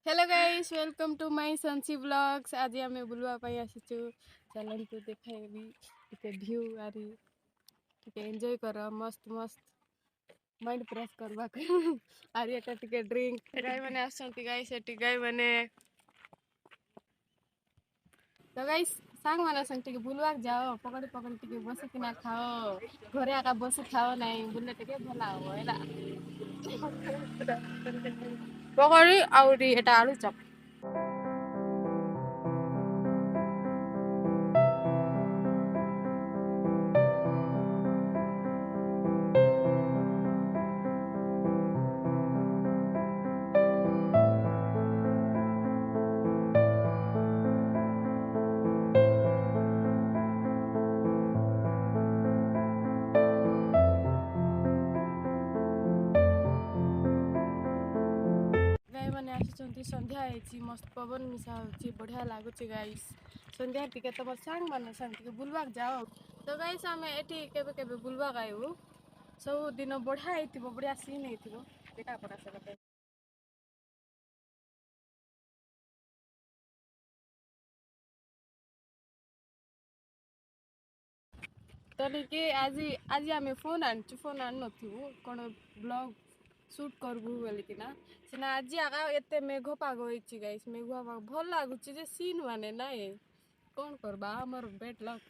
Hello guys, welcome to my संसी blogs. आज आम बुलवा आसीचु। चलतु देखाइबी टे भ्यू आरी टे एंजॉय कर मस्त मस्त माइंड फ्रेश करवा आरी एटा टे ड्रिंक गाय माने आछंती गाइस एटी गाय माने तो गाइस सांग माने संग टे बुलवा जाओ पकड़ पकड़ टे बस किना खाओ घरे आका बस खाओ नहीं बुले टे भला हो एला पकड़ी आउरी एटा आलू चप संध्या है मस्त पवन मिशा हो बढ़िया लगुच गाइस संध्या टिके तुम सांग मान संग बुलवा जाओ तो गाइस आम एटी के बुलवा आयु सब दिन बढ़िया हो बढ़िया सीन हो देखा पड़ा सब तनिके आज आज आम फोन फोन आन नथु कौन ब्लॉग शूट करबू बोलिकिना सीना आज आगा एते मेघ पाग होइछि गाइस मेघ पाग भल लागुछि जे सीन माने नाइ कौन करबा हमर बेड लक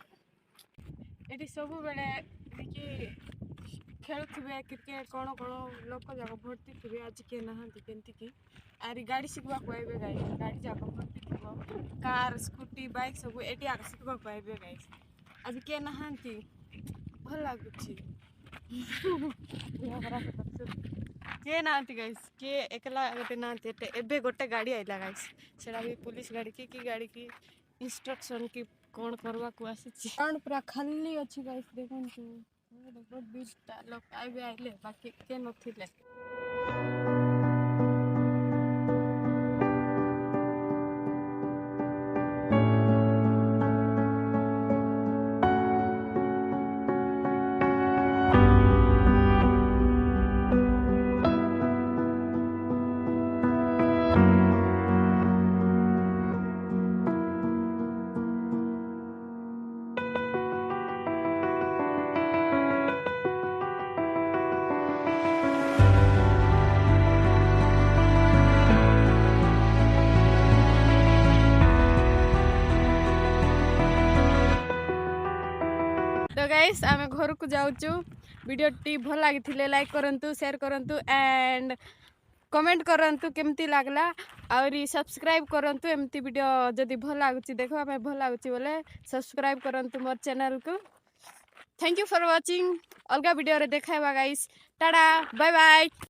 एटी सब बेले देखि खेलुथिबे क्रिकेट कौन कौन लोक जाक भर्ती थे आज के नहांती केंती की आरी गाड़ी शिखवा पाइबे गाइस गाड़ी जाक भर्ती थिबो कार स्कूटी बाइक सब एटी आक शिखवा पाइबे गाइस आज के नहांती भल लागुछि के नांती गाइस के एकला गोटे नांती एबे गोटे गाड़ी आइला गाइस सेला भी पुलिस गाड़ी की गाड़ी की इंस्ट्रक्शन की कौन करवा को आसी कौन पूरा खाली अछि गाइस देखंतु देखो 20 टा लोग आइबे आइले बाकी के नथिले तो गाइस आम घर को जाऊँ वीडियो टी भल लगी लाइक करंतु शेयर करंतु एंड कमेंट करंतु केमती लागला और सब्सक्राइब करंतु एमती वीडियो जदि भल लगुच देखा भल लगुच बोले सब्सक्राइब करंतु मोर चैनल को थैंक यू फॉर वाचिंग अलग वीडियो रे देखाइबा गाइस टाटा बाय बाय।